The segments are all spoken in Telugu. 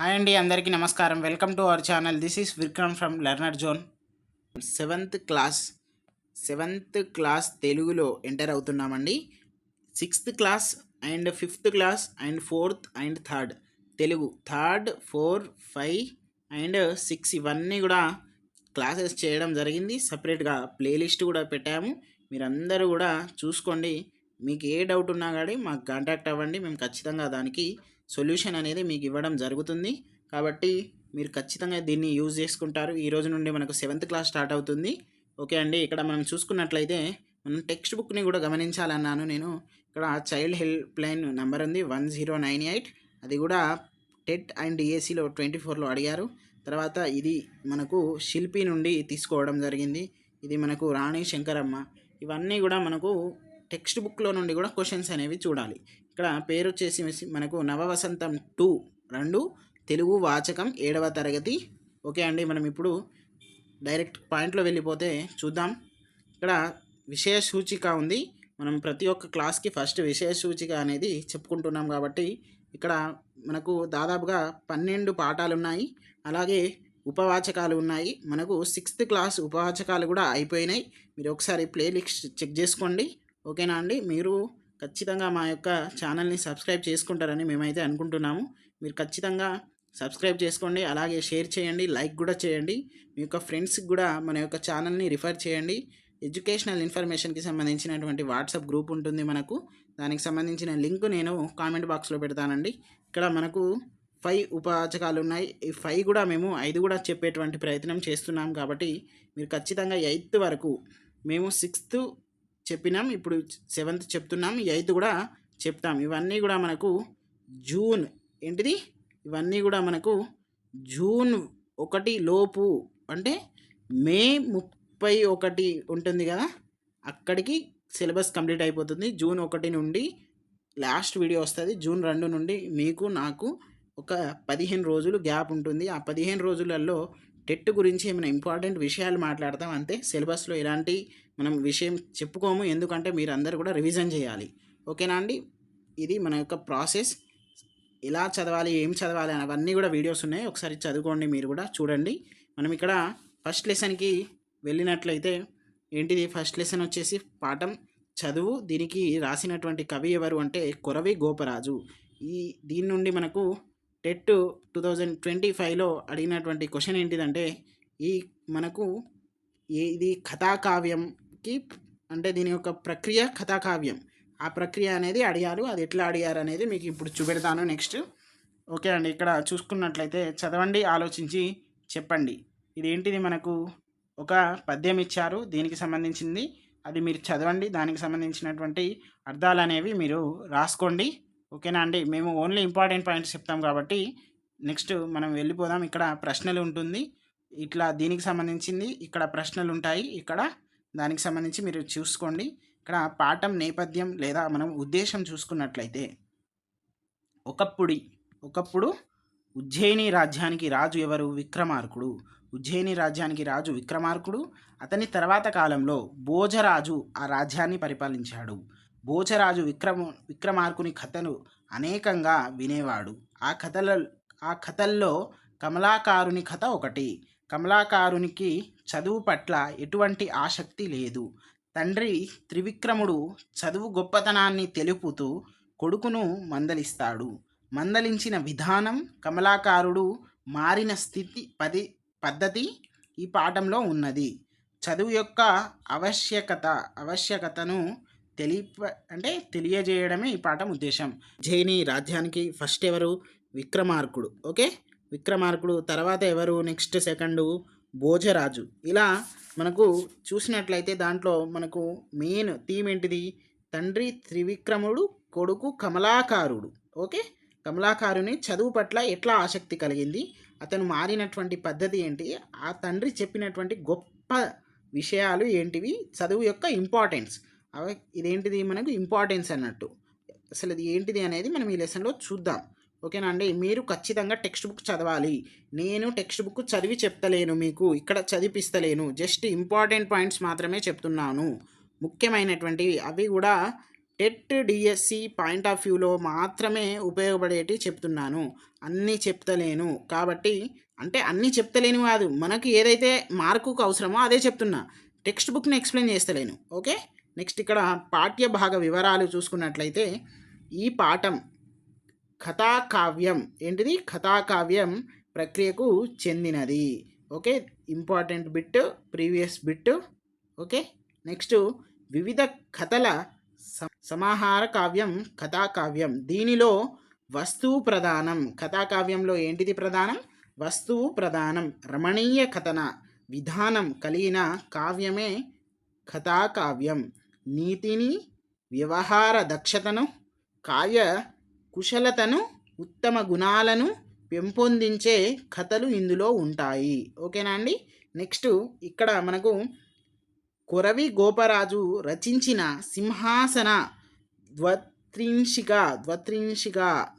హాయ్ అండి, అందరికీ నమస్కారం. Welcome to our channel. This is Vikram from Learner Zone. Seventh class seventh class తెలుగులో ఎంటర్ అవుతున్నామండి. Sixth class and fifth class and fourth and third Telugu third 4, 5 and 6 ఇవన్నీ కూడా క్లాసెస్ చేయడం జరిగింది. సపరేట్గా ప్లేలిస్ట్ కూడా పెట్టాము. మీరందరూ కూడా చూసుకోండి. మీకు ఏ డౌట్ ఉన్నా కానీ మాకు కాంటాక్ట్ అవ్వండి. మేము ఖచ్చితంగా దానికి సొల్యూషన్ అనేది మీకు ఇవ్వడం జరుగుతుంది. కాబట్టి మీరు ఖచ్చితంగా దీన్ని యూజ్ చేసుకుంటారు. ఈ రోజు నుండి మనకు సెవెంత్ క్లాస్ స్టార్ట్ అవుతుంది. ఓకే అండి, ఇక్కడ మనం చూసుకున్నట్లయితే మనం టెక్స్ట్ బుక్ని కూడా గమనించాలన్నాను నేను. ఇక్కడ చైల్డ్ హెల్ప్ లైన్ నెంబర్ ఉంది 1098. అది కూడా టెట్ అండ్ డిఎస్సిలో 24లో అడిగారు. తర్వాత ఇది మనకు శిల్పి నుండి తీసుకోవడం జరిగింది. ఇది మనకు రాణి శంకరమ్మ. ఇవన్నీ కూడా మనకు టెక్స్ట్ బుక్లో నుండి కూడా క్వశ్చన్స్ అనేవి చూడాలి. ఇక్కడ పేరు వచ్చేసి మనకు నవవసంతం 2 తెలుగు వాచకం 7వ తరగతి. ఓకే అండి, మనం ఇప్పుడు డైరెక్ట్ పాయింట్లో వెళ్ళిపోతే చూద్దాం. ఇక్కడ విషయ సూచిక ఉంది. మనం ప్రతి ఒక్క క్లాస్కి ఫస్ట్ విషయ సూచిక అనేది చెప్పుకుంటున్నాం కాబట్టి ఇక్కడ మనకు దాదాపుగా 12 పాఠాలు ఉన్నాయి. అలాగే ఉపవాచకాలు ఉన్నాయి. మనకు 6th క్లాస్ ఉపవాచకాలు కూడా అయిపోయినాయి. మీరు ఒకసారి ప్లేలిస్ట్ చెక్ చేసుకోండి. ఓకేనా అండి, మీరు ఖచ్చితంగా మా యొక్క ఛానల్ని సబ్స్క్రైబ్ చేసుకుంటారని మేమైతే అనుకుంటున్నాము. మీరు ఖచ్చితంగా సబ్స్క్రైబ్ చేసుకోండి, అలాగే షేర్ చేయండి, లైక్ కూడా చేయండి. మీ యొక్క ఫ్రెండ్స్కి కూడా మన యొక్క ఛానల్ని రిఫర్ చేయండి. ఎడ్యుకేషనల్ ఇన్ఫర్మేషన్కి సంబంధించినటువంటి వాట్సాప్ గ్రూప్ ఉంటుంది మనకు. దానికి సంబంధించిన లింక్ నేను కామెంట్ బాక్స్లో పెడతానండి. ఇక్కడ మనకు 5 ఉపవాచకాలు ఉన్నాయి. ఈ 5 కూడా మేము 5 కూడా చెప్పేటువంటి ప్రయత్నం చేస్తున్నాం. కాబట్టి మీరు ఖచ్చితంగా 8th వరకు, మేము 6th చెప్పినాం, ఇప్పుడు 7th చెప్తున్నాం, 8th కూడా చెప్తాం. ఇవన్నీ కూడా మనకు జూన్ ఇవన్నీ కూడా మనకు జూన్ 1 లోపు, అంటే మే 31 ఉంటుంది కదా, అక్కడికి సిలబస్ కంప్లీట్ అయిపోతుంది. జూన్ 1 నుండి లాస్ట్ వీడియో వస్తుంది. జూన్ 2 నుండి మీకు నాకు ఒక 15 రోజులు గ్యాప్ ఉంటుంది. ఆ 15 రోజులలో టెట్ గురించి ఏమైనా ఇంపార్టెంట్ విషయాలు మాట్లాడతాం అంతే. సిలబస్లో ఎలాంటి మనం విషయం చెప్పుకోము, ఎందుకంటే మీరు అందరూ కూడా రివిజన్ చేయాలి. ఓకేనా అండి, ఇది మన యొక్క ప్రాసెస్. ఎలా చదవాలి, ఏం చదవాలి అవన్నీ కూడా వీడియోస్ ఉన్నాయి, ఒకసారి చదువుకోండి, మీరు కూడా చూడండి. మనం ఇక్కడ ఫస్ట్ లెసన్కి వెళ్ళినట్లయితే ఏంటిది, ఫస్ట్ లెసన్ వచ్చేసి పాఠం చదువు. దీనికి రాసినటువంటి కవి ఎవరు అంటే కొరవి గోపరాజు. దీని నుండి మనకు టెట్ 2025లో అడిగినటువంటి క్వశ్చన్ ఏంటిదంటే, ఈ మనకు ఇది కథాకావ్యంకి, అంటే దీని యొక్క ప్రక్రియ కథాకావ్యం, ఆ ప్రక్రియ అనేది అడిగారు. అది ఎట్లా అడిగారు అనేది మీకు ఇప్పుడు చూపెడతాను నెక్స్ట్. ఓకే అండి, ఇక్కడ చూసుకున్నట్లయితే చదవండి, ఆలోచించి చెప్పండి. ఇదేంటిది, మనకు ఒక పద్యం ఇచ్చారు, దీనికి సంబంధించింది అది మీరు చదవండి. దానికి సంబంధించినటువంటి అర్థాలు అనేవి మీరు రాసుకోండి. ఓకేనా అండి, మేము ఓన్లీ ఇంపార్టెంట్ పాయింట్స్ చెప్తాం కాబట్టి నెక్స్ట్ మనం వెళ్ళిపోదాం. ఇక్కడ ప్రశ్నలు ఉంటుంది, ఇట్లా దీనికి సంబంధించింది ఇక్కడ ప్రశ్నలు ఉంటాయి. ఇక్కడ దానికి సంబంధించి మీరు చూసుకోండి. ఇక్కడ పాఠం నేపథ్యం లేదా మనం ఉద్దేశం చూసుకున్నట్లయితే, ఒకప్పుడు ఉజ్జయిని రాజ్యానికి రాజు ఎవరు, విక్రమార్కుడు. ఉజ్జయిని రాజ్యానికి రాజు విక్రమార్కుడు. అతని తర్వాత కాలంలో భోజరాజు ఆ రాజ్యాన్ని పరిపాలించాడు. భోజరాజు విక్రమార్కుని కథలు అనేకంగా వినేవాడు. ఆ కథల్లో కమలాకారుని కథ ఒకటి. కమలాకారునికి చదువు పట్ల ఎటువంటి ఆసక్తి లేదు. తండ్రి త్రివిక్రముడు చదువు గొప్పతనాన్ని తెలుపుతూ కొడుకును మందలిస్తాడు. మందలించిన విధానం, కమలాకారుడు మారిన పద్ధతి ఈ పాఠంలో ఉన్నది. చదువు యొక్క ఆవశ్యకతను తెలియజేయడమే ఈ పాఠం ఉద్దేశం. ఉజ్జయిని రాజ్యానికి ఫస్ట్ ఎవరు, విక్రమార్కుడు. ఓకే, విక్రమార్కుడు తర్వాత ఎవరు, నెక్స్ట్ సెకండ్ భోజరాజు. ఇలా మనకు చూసినట్లయితే దాంట్లో మనకు మెయిన్ థీమ్ ఏంటిది, తండ్రి త్రివిక్రముడు, కొడుకు కమలాకారుడు. ఓకే, కమలాకారుని చదువు పట్ల ఎట్లా ఆసక్తి కలిగింది, అతను మారినటువంటి పద్ధతి ఏంటి, ఆ తండ్రి చెప్పినటువంటి గొప్ప విషయాలు ఏంటివి, చదువు యొక్క ఇంపార్టెన్స్. ఇదేంటిది మనకు ఇంపార్టెన్స్ అన్నట్టు. అసలు ఇది ఏంటిది అనేది మనం ఈ లెసన్లో చూద్దాం. ఓకేనా అండి, మీరు ఖచ్చితంగా టెక్స్ట్ బుక్ చదవాలి. నేను టెక్స్ట్ బుక్ చదివి చెప్తలేను, మీకు ఇక్కడ చదివిస్తలేను, జస్ట్ ఇంపార్టెంట్ పాయింట్స్ మాత్రమే చెప్తున్నాను. ముఖ్యమైనటువంటివి అవి కూడా టెట్ డిఎస్సి పాయింట్ ఆఫ్ వ్యూలో మాత్రమే ఉపయోగపడేటివి చెప్తున్నాను, అన్నీ చెప్తలేను. కాబట్టి అంటే అన్నీ చెప్తలేను కాదు, మనకు ఏదైతే మార్కుకు అవసరమో అదే చెప్తున్నా, టెక్స్ట్ బుక్ని ఎక్స్ప్లెయిన్ చేస్తలేను. ఓకే, నెక్స్ట్ ఇక్కడ పాఠ్య భాగ వివరాలు చూసుకున్నట్లయితే ఈ పాఠం కథాకావ్యం ఏంటిది, కథాకావ్యం ప్రక్రియకు చెందినది. Okay, important bit, previous bit. Okay, next వివిధ కథల సమాహార కావ్యం కథాకావ్యం. దీనిలో వస్తువు ప్రధానం. కథాకావ్యంలో ఏంటిది ప్రధానం, వస్తువు ప్రధానం. రమణీయ కథన విధానం కలిగిన కావ్యమే కథాకావ్యం. నీతిని, వ్యవహార దక్షతను, కావ్య కుశలతను, ఉత్తమ గుణాలను పెంపొందించే కథలు ఇందులో ఉంటాయి. ఓకేనా అండి. నెక్స్ట్ ఇక్కడ మనకు కొరవి గోపరాజు రచించిన సింహాసన ద్వత్రింశిక.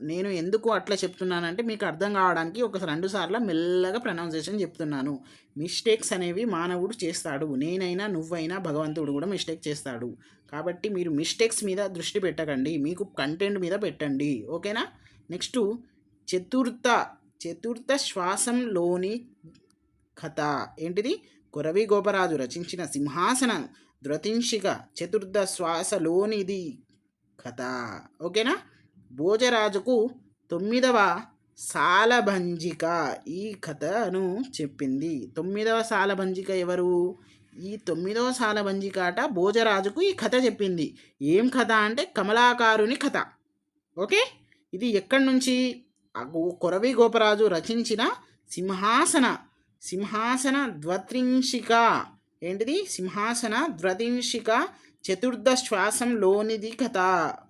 నేను ఎందుకు అట్లా చెప్తున్నానంటే మీకు అర్థం కావడానికి ఒక 2 సార్లు మెల్లగా ప్రొనౌన్సియేషన్ చెప్తున్నాను. మిస్టేక్స్ అనేవి మానవుడు చేస్తాడు, నేనైనా నువ్వైనా భగవంతుడు కూడా మిస్టేక్ చేస్తాడు. కాబట్టి మీరు మిస్టేక్స్ మీద దృష్టి పెట్టకండి, మీకు కంటెంట్ మీద పెట్టండి. ఓకేనా. నెక్స్ట్ చతుర్థ శ్వాసంలోని కథ ఏంటిది, కొరవి గోపరాజు రచించిన సింహాసన ద్వత్రింశిక చతుర్థ శ్వాసలోనిది కథ. ఓకేనా. భోజరాజుకు 9వ సాలభంజిక ఈ కథను చెప్పింది. 9వ సాలభంజిక ఎవరు, ఈ 9వ సాలభంజిక అట భోజరాజుకు ఈ కథ చెప్పింది. ఏం కథ అంటే కమలాకారుని కథ. ఓకే, ఇది ఎక్కడి నుంచి, కొరవి గోపరాజు రచించిన సింహాసన ద్వత్రింశిక ఏంటిది, సింహాసన ద్వత్రింశిక చతుర్థ శ్వాసంలోనిది కథ.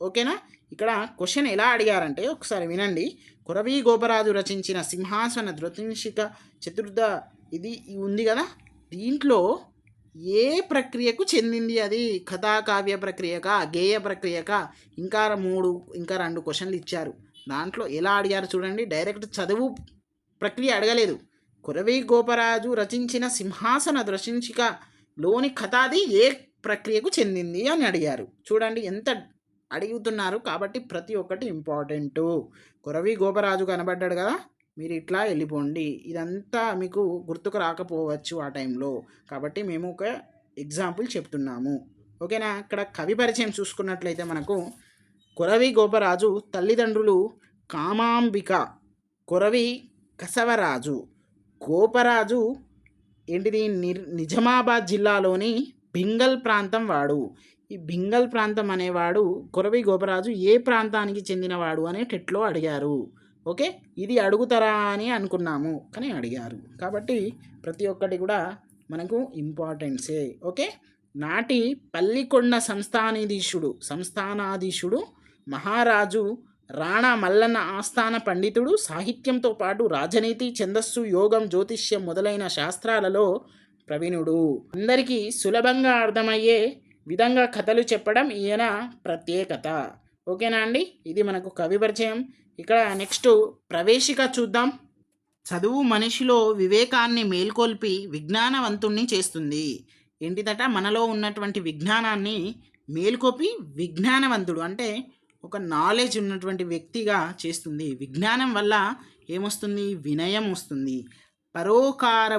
ఓకేనా. ఇక్కడ క్వశ్చన్ ఎలా అడిగారంటే ఒకసారి వినండి. కొరవి గోపరాజు రచించిన సింహాసన ద్వత్రింశిక చతుర్థ ఇది ఉంది కదా, దీంట్లో ఏ ప్రక్రియకు చెందింది, అది కథాకావ్య ప్రక్రియక, గేయ ప్రక్రియక, ఇంకా 2 క్వశ్చన్లు ఇచ్చారు. దాంట్లో ఎలా అడిగారు చూడండి, డైరెక్ట్ చదువు ప్రక్రియ అడగలేదు. కొరవి గోపరాజు రచించిన సింహాసన ద్వత్రింశికలోని కథ అది ఏ ప్రక్రియకు చెందింది అని అడిగారు. చూడండి ఎంత అడుగుతున్నారు. కాబట్టి ప్రతి ఒక్కటి ఇంపార్టెంటు. కొరవి గోపరాజు కనబడ్డాడు కదా, మీరు ఇట్లా వెళ్ళిపోండి. ఇదంతా మీకు గుర్తుకు రాకపోవచ్చు ఆ టైంలో, కాబట్టి మేము ఒక ఎగ్జాంపుల్ చెప్తున్నాము. ఓకేనా. ఇక్కడ కవి పరిచయం చూసుకున్నట్లయితే మనకు కొరవి గోపరాజు తల్లిదండ్రులు కామాంబిక, కొరవి కసవరాజు. గోపరాజు ఏంటిది, నిజామాబాద్ జిల్లాలోని భింగల్ ప్రాంతం వాడు. ఈ భింగల్ ప్రాంతం అనేవాడు కొరవి గోపరాజు ఏ ప్రాంతానికి చెందినవాడు అని టెట్లో అడిగారు. ఓకే, ఇది అడుగుతారా అని అనుకున్నాము కానీ అడిగారు. కాబట్టి ప్రతి ఒక్కటి కూడా మనకు ఇంపార్టెన్సే. ఓకే, నాటి పల్లికొండ సంస్థానాధీశుడు మహారాజు రాణా మల్లన్న ఆస్థాన పండితుడు. సాహిత్యంతో పాటు రాజనీతి, ఛందస్సు, యోగం, జ్యోతిష్యం మొదలైన శాస్త్రాలలో ప్రవీణుడు. అందరికీ సులభంగా అర్థమయ్యే విధంగా కథలు చెప్పడం ఈయన ప్రత్యేకత. ఓకేనా అండి. ఇది మనకు కవి పరిచయం. ఇక్కడ నెక్స్ట్ ప్రవేశిక చూద్దాం. చదువు మనిషిలో వివేకాన్ని మేల్కొల్పి విజ్ఞానవంతుణ్ణి చేస్తుంది. ఏంటిదట, మనలో ఉన్నటువంటి విజ్ఞానాన్ని మేల్కొల్పి విజ్ఞానవంతుడు అంటే ఒక నాలెడ్జ్ ఉన్నటువంటి వ్యక్తిగా చేస్తుంది. విజ్ఞానం వల్ల ఏమొస్తుంది, వినయం వస్తుంది, పరోపకార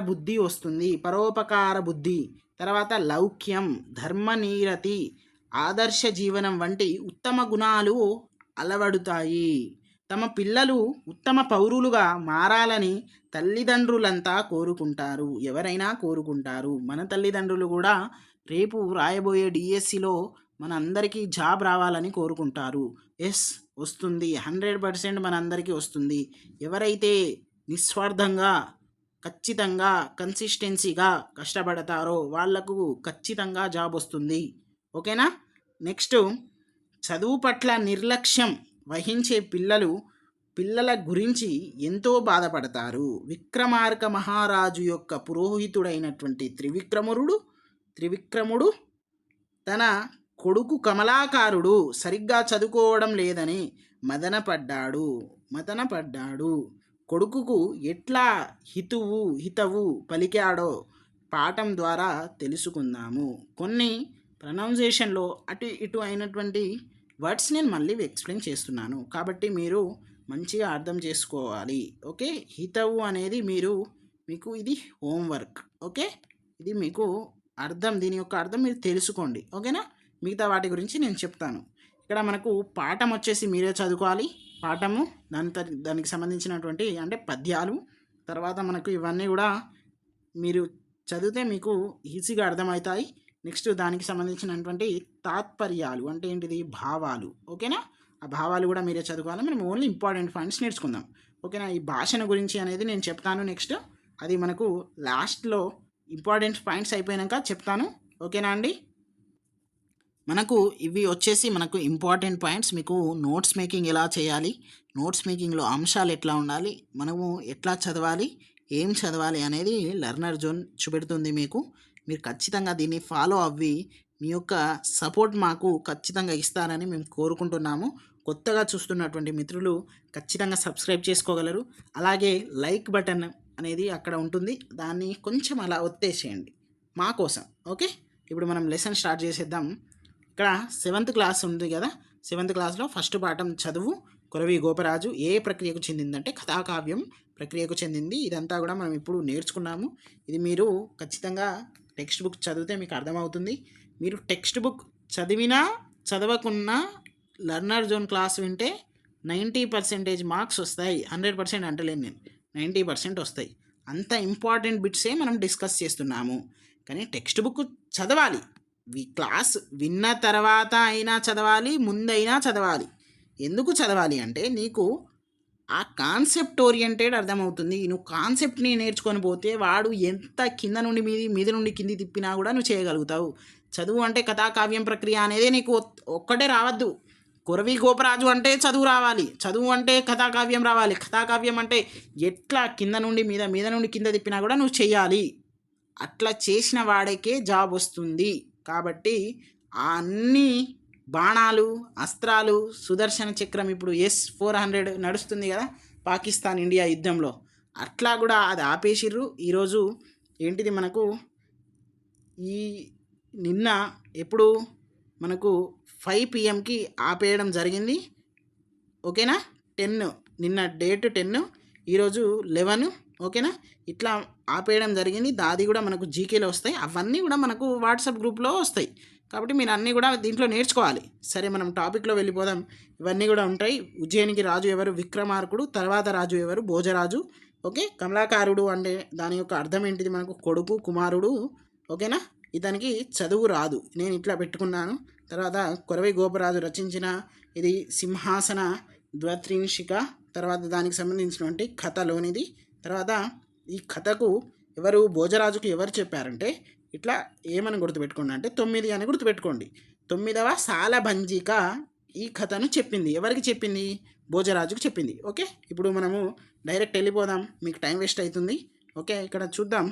బుద్ధి, తర్వాత లౌక్యం, ధర్మనీరతి, ఆదర్శ జీవనం వంటి ఉత్తమ గుణాలు అలవడుతాయి. తమ పిల్లలు ఉత్తమ పౌరులుగా మారాలని తల్లిదండ్రులంతా కోరుకుంటారు. ఎవరైనా కోరుకుంటారు. మన తల్లిదండ్రులు కూడా రేపు రాయబోయే డిఎస్సిలో మన అందరికీ జాబ్ రావాలని కోరుకుంటారు. ఎస్, వస్తుంది, 100% మన అందరికీ వస్తుంది. ఎవరైతే నిస్వార్థంగా, ఖచ్చితంగా, కన్సిస్టెన్సీగా కష్టపడతారో వాళ్లకు ఖచ్చితంగా జాబ్ వస్తుంది. ఓకేనా. నెక్స్ట్, చదువు పట్ల నిర్లక్ష్యం వహించే పిల్లల గురించి ఎంతో బాధపడతారు. విక్రమార్క మహారాజు యొక్క పురోహితుడైనటువంటి త్రివిక్రముడు తన కొడుకు కమలాకారుడు సరిగ్గా చదువుకోవడం లేదని మదనపడ్డాడు. కొడుకుకు ఎట్లా హితవు పలికాడో పాఠం ద్వారా తెలుసుకుందాము. కొన్ని ప్రొనౌన్సియేషన్లో అటు ఇటు అయినటువంటి వర్డ్స్ నేను మళ్ళీ ఎక్స్ప్లెయిన్ చేస్తున్నాను కాబట్టి మీరు మంచిగా అర్థం చేసుకోవాలి. ఓకే, హితవు అనేది మీకు ఇది హోంవర్క్. ఓకే, ఇది మీకు దీని యొక్క అర్థం మీరు తెలుసుకోండి. ఓకేనా, మిగతా వాటి గురించి నేను చెప్తాను. ఇక్కడ మనకు పాఠం వచ్చేసి మీరే చదువుకోవాలి. పాఠము దానికి సంబంధించినటువంటి అంటే పద్యాలు, తర్వాత మనకు ఇవన్నీ కూడా మీరు చదివితే మీకు ఈజీగా అర్థమవుతాయి. నెక్స్ట్ దానికి సంబంధించినటువంటి తాత్పర్యాలు అంటే ఏంటిది, భావాలు. ఓకేనా, ఆ భావాలు కూడా మీరే చదువుకోవాలి. మనం ఓన్లీ ఇంపార్టెంట్ పాయింట్స్ నేర్చుకుందాం. ఓకేనా, ఈ భాషను గురించి అనేది నేను చెప్తాను నెక్స్ట్. అది మనకు లాస్ట్లో ఇంపార్టెంట్ పాయింట్స్ అయిపోయాక చెప్తాను. ఓకేనా అండి, మనకు ఇవి వచ్చేసి మనకు ఇంపార్టెంట్ పాయింట్స్. మీకు నోట్స్ మేకింగ్ ఎలా చేయాలి, నోట్స్ మేకింగ్లో అంశాలు ఎట్లా ఉండాలి, మనము ఎట్లా చదవాలి, ఏం చదవాలి అనేది లెర్నర్ జోన్ చూపెడుతుంది మీకు. మీరు ఖచ్చితంగా దీన్ని ఫాలో అవ్వి మీ యొక్క సపోర్ట్ మాకు ఖచ్చితంగా ఇస్తారని మేము కోరుకుంటున్నాము. కొత్తగా చూస్తున్నటువంటి మిత్రులు ఖచ్చితంగా సబ్స్క్రైబ్ చేసుకోగలరు. అలాగే లైక్ బటన్ అనేది అక్కడ ఉంటుంది, దాన్ని కొంచెం అలా ఒత్తేసేయండి మా కోసం. ఓకే, ఇప్పుడు మనం లెసన్ స్టార్ట్ చేసేద్దాం. ఇక్కడ 7th క్లాస్ ఉంది కదా, 7th క్లాస్లో ఫస్ట్ పాఠం చదువు. కొరవి గోపరాజు ఏ ప్రక్రియకు చెందిందంటే కథాకావ్యం ప్రక్రియకు చెందింది. ఇదంతా కూడా మనం ఇప్పుడు నేర్చుకున్నాము. ఇది మీరు ఖచ్చితంగా టెక్స్ట్ బుక్ చదివితే మీకు అర్థమవుతుంది. మీరు టెక్స్ట్ బుక్ చదివినా చదవకున్నా లెర్నర్ జోన్ క్లాస్ వింటే 90% మార్క్స్ వస్తాయి. 100% అంటలేను నేను, 90% వస్తాయి. అంత ఇంపార్టెంట్ బిట్సే మనం డిస్కస్ చేస్తున్నాము. కానీ టెక్స్ట్ బుక్ చదవాలి, క్లాస్ విన్న తర్వాత అయినా చదవాలి, ముందైనా చదవాలి. ఎందుకు చదవాలి అంటే నీకు ఆ కాన్సెప్ట్ ఓరియంటెడ్ అర్థమవుతుంది. నువ్వు కాన్సెప్ట్ని నేర్చుకొని పోతే వాడు ఎంత కింద నుండి మీద నుండి కింది తిప్పినా కూడా నువ్వు చేయగలుగుతావు. చదువు అంటే కథాకావ్యం ప్రక్రియ అనేది నీకు ఒక్కటే రావద్దు. కొరవి గోపరాజు అంటే చదువు రావాలి, చదువు అంటే కథాకావ్యం రావాలి. కథాకావ్యం అంటే ఎట్లా కింద నుండి మీద నుండి కింద తిప్పినా కూడా నువ్వు చెయ్యాలి. అట్లా చేసిన వాడికే జాబ్ వస్తుంది. కాబట్టి ఆ అన్ని బాణాలు, అస్త్రాలు, సుదర్శన చక్రం ఇప్పుడు S-400 నడుస్తుంది కదా పాకిస్తాన్ ఇండియా యుద్ధంలో, అట్లా కూడా అది ఆపేసిర్రు. ఈరోజు ఏంటిది మనకు నిన్న ఎప్పుడు మనకు 5 PM ఆపేయడం జరిగింది. ఓకేనా, 10 నిన్న డేట్ 10, ఈరోజు 11. ఓకేనా, ఇట్లా ఆపేయడం జరిగింది. దాది కూడా మనకు జీకేలో వస్తాయి, అవన్నీ కూడా మనకు వాట్సాప్ గ్రూప్లో వస్తాయి. కాబట్టి మీరు అన్నీ కూడా దీంట్లో నేర్చుకోవాలి. సరే, మనం టాపిక్లో వెళ్ళిపోదాం. ఇవన్నీ కూడా ఉంటాయి. ఉజ్జయినికి రాజు ఎవరు, విక్రమార్కుడు. తర్వాత రాజు ఎవరు, భోజరాజు. ఓకే, కమలాకారుడు అంటే దాని యొక్క అర్థం ఏంటిది, మనకు కొడుకు, కుమారుడు. ఓకేనా, ఇతనికి చదువు రాదు, నేను ఇట్లా పెట్టుకున్నాను. తర్వాత కొరవి గోపరాజు రచించిన ఇది సింహాసన ద్వత్రింశిక, తర్వాత దానికి సంబంధించినటువంటి కథలోనిది. తర్వాత ఈ కథకు ఎవరు, భోజరాజుకు ఎవరు చెప్పారంటే ఇట్లా ఏమని గుర్తుపెట్టుకోండి అంటే 9 అని గుర్తుపెట్టుకోండి. 9వ సాలభంజిక ఈ కథను చెప్పింది. ఎవరికి చెప్పింది, భోజరాజుకు చెప్పింది. ఓకే, ఇప్పుడు మనము డైరెక్ట్ వెళ్ళిపోదాం, మీకు టైం వేస్ట్ అవుతుంది. ఓకే, ఇక్కడ చూద్దాం.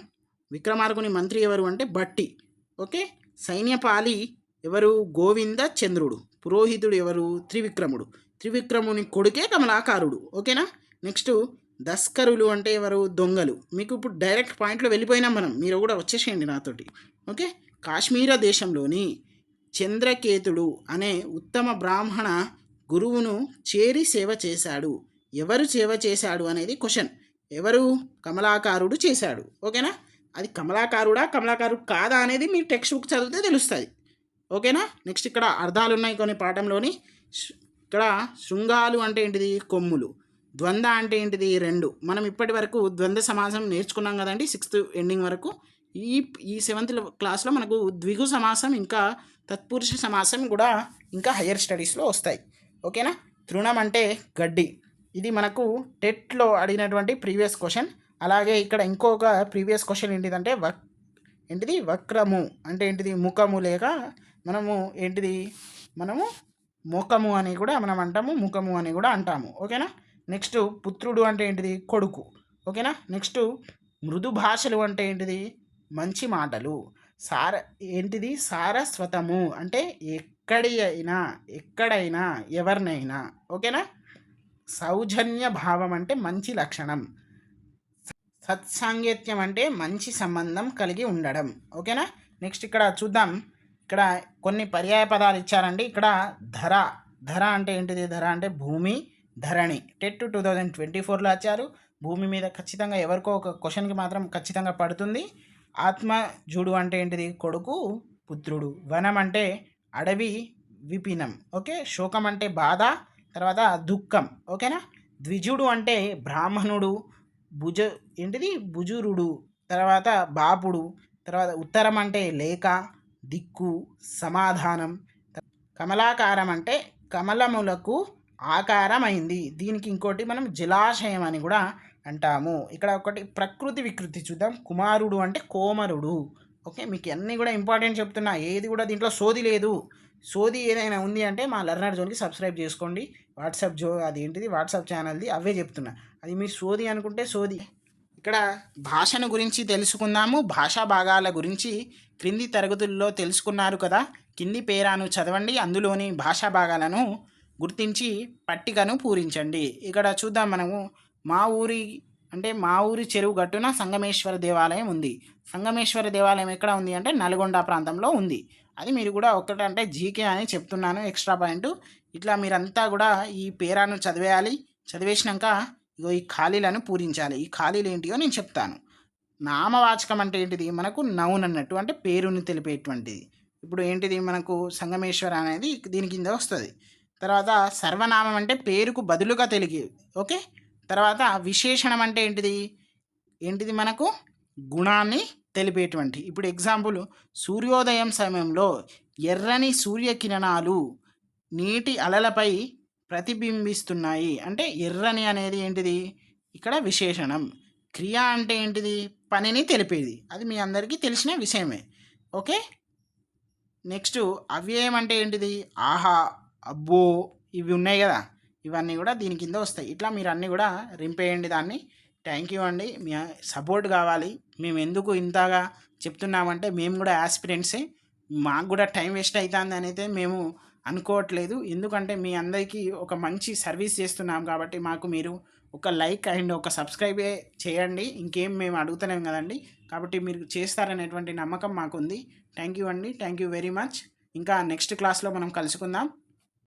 విక్రమార్కుని మంత్రి ఎవరు అంటే భట్టి. ఓకే, సైన్యపాలి ఎవరు, గోవింద చంద్రుడు. పురోహితుడు ఎవరు, త్రివిక్రముడు. త్రివిక్రముని కొడుకే కమలాకారుడు. ఓకేనా, నెక్స్ట్ దస్కరులు అంటే ఎవరు, దొంగలు. మీకు ఇప్పుడు డైరెక్ట్ పాయింట్లో వెళ్ళిపోయినాం మనం, మీరు కూడా వచ్చేసేయండి నాతోటి. ఓకే, కాశ్మీర దేశంలోని చంద్రకేతుడు అనే ఉత్తమ బ్రాహ్మణ గురువును చేరి సేవ చేశాడు. ఎవరు సేవ చేశాడు అనేది క్వశ్చన్. ఎవరు, కమలాకారుడు చేశాడు. ఓకేనా, అది కమలాకారుడా కమలాకారుడు కాదా అనేది మీరు టెక్స్ట్ బుక్ చదివితే తెలుస్తుంది. ఓకేనా, నెక్స్ట్ ఇక్కడ అర్థాలు ఉన్నాయి కొన్ని పాఠంలోని. ఇక్కడ శృంగాలు అంటే ఏంటిది, కొమ్ములు. ద్వంద్వ అంటే ఏంటిది, 2. మనం ఇప్పటి వరకు ద్వంద్వ సమాసం నేర్చుకున్నాం కదండి 6th ఎండింగ్ వరకు. ఈ 7th క్లాస్లో మనకు ద్విగు సమాసం ఇంకా తత్పురుష సమాసం కూడా ఇంకా హయ్యర్ స్టడీస్లో వస్తాయి. ఓకేనా, తృణం అంటే గడ్డి. ఇది మనకు టెట్లో అడిగినటువంటి ప్రీవియస్ క్వశ్చన్. అలాగే ఇక్కడ ఇంకొక ప్రీవియస్ క్వశ్చన్ ఏంటిదంటే వక్రము అంటే ఏంటిది, ముఖము. లేక మనము ముఖము అని కూడా మనం అంటాము, ముఖము అని కూడా అంటాము. ఓకేనా, నెక్స్ట్ పుత్రుడు అంటే ఏంటిది, కొడుకు. ఓకేనా, నెక్స్ట్ మృదు భాషలు అంటే ఏంటిది, మంచి మాటలు. సారస్వతము అంటే ఎక్కడైనా ఎవరినైనా. ఓకేనా, సౌజన్య భావం అంటే మంచి లక్షణం. సత్సాంగత్యం అంటే మంచి సంబంధం కలిగి ఉండడం. ఓకేనా, నెక్స్ట్ ఇక్కడ చూద్దాం. ఇక్కడ కొన్ని పర్యాయ పదాలు ఇచ్చారండి. ఇక్కడ ధర ధర అంటే ఏంటిది? ధర అంటే భూమి, ధరణి. టెట్ 2024లో వచ్చారు. భూమి మీద ఖచ్చితంగా ఎవరికో ఒక క్వశ్చన్కి మాత్రం ఖచ్చితంగా పడుతుంది. ఆత్మ జుడు అంటే ఏంటిది? కొడుకు, పుత్రుడు. వనం అంటే అడవి, విపినం. ఓకే, శోకం అంటే బాధ, తర్వాత దుఃఖం. ఓకేనా. ద్విజుడు అంటే బ్రాహ్మణుడు, భుజ ఏంటిది? భుజురుడు, తర్వాత బాపుడు, తర్వాత ఉత్తరం అంటే లేఖ, దిక్కు, సమాధానం. కమలాకారం అంటే కమలములకు ఆకారమైంది. దీనికి ఇంకోటి మనం జలాశయం అని కూడా అంటాము. ఇక్కడ ఒకటి ప్రకృతి వికృతి చూద్దాం. కుమారుడు అంటే కోమరుడు. ఓకే, మీకు అన్నీ కూడా ఇంపార్టెంట్ చెప్తున్నా, ఏది కూడా దీంట్లో సోది లేదు. సోది ఏదైనా ఉంది అంటే మా లెర్నర్ జోన్కి సబ్స్క్రైబ్ చేసుకోండి. అది ఏంటిది? వాట్సాప్ ఛానల్ది, అవే చెప్తున్నా. అది మీరు సోది అనుకుంటే సోది. ఇక్కడ భాషను గురించి తెలుసుకుందాము. భాషా భాగాల గురించి క్రింది తరగతుల్లో తెలుసుకున్నారు కదా. కింది పేరాను చదవండి, అందులోని భాషా భాగాలను గుర్తించి పట్టికను పూరించండి. ఇక్కడ చూద్దాం మనము. మా ఊరి చెరువు గట్టున సంగమేశ్వర దేవాలయం ఉంది. సంగమేశ్వర దేవాలయం ఎక్కడ ఉంది అంటే నల్గొండ ప్రాంతంలో ఉంది. అది మీరు కూడా ఒక్కటంటే జీకే అని చెప్తున్నాను, ఎక్స్ట్రా పాయింట్. ఇట్లా మీరంతా కూడా ఈ పేరాను చదివేయాలి. చదివేసినాక ఇగో ఈ ఖాళీలను పూరించాలి. ఈ ఖాళీలు ఏంటియో నేను చెప్తాను. నామవాచకం అంటే ఏంటిది? మనకు నౌన్ అన్నట్టు, అంటే పేరుని తెలిపేటువంటిది. ఇప్పుడు ఏంటిది? మనకు సంగమేశ్వర అనేది దీని కింద వస్తుంది. తర్వాత సర్వనామం అంటే పేరుకు బదులుగా తెలిగి. ఓకే. తర్వాత విశేషణం అంటే ఏంటిది? మనకు గుణాన్ని తెలిపేటువంటి. ఇప్పుడు ఎగ్జాంపుల్, సూర్యోదయం సమయంలో ఎర్రని సూర్యకిరణాలు నీటి అలలపై ప్రతిబింబిస్తున్నాయి. అంటే ఎర్రని అనేది ఏంటిది? ఇక్కడ విశేషణం. క్రియ అంటే ఏంటిది? పనిని తెలిపేది. అది మీ అందరికీ తెలిసిన విషయమే. ఓకే. నెక్స్ట్ అవ్యయం అంటే ఏంటిది? ఆహా, అబ్బో, ఇవి ఉన్నాయి కదా, ఇవన్నీ కూడా దీని కింద వస్తాయి. ఇట్లా మీరు అన్నీ కూడా రింపేయండి దాన్ని. థ్యాంక్ యూ అండి. మీ సపోర్ట్ కావాలి. మేము ఎందుకు ఇంతగా చెప్తున్నామంటే మేము కూడా యాస్పిరెంట్సే. మాకు కూడా టైం వేస్ట్ అవుతుంది అని అయితే మేము అనుకోవట్లేదు. ఎందుకంటే మీ అందరికీ ఒక మంచి సర్వీస్ చేస్తున్నాం కాబట్టి మాకు మీరు ఒక లైక్ అండ్ ఒక సబ్స్క్రైబ్ చేయండి. ఇంకేం మేము అడుగుతున్నాం కదండి, కాబట్టి మీరు చేస్తారనేటువంటి నమ్మకం మాకుంది. థ్యాంక్ యూ అండి. Thank you very much. ఇంకా నెక్స్ట్ క్లాస్లో మనం కలుసుకుందాం.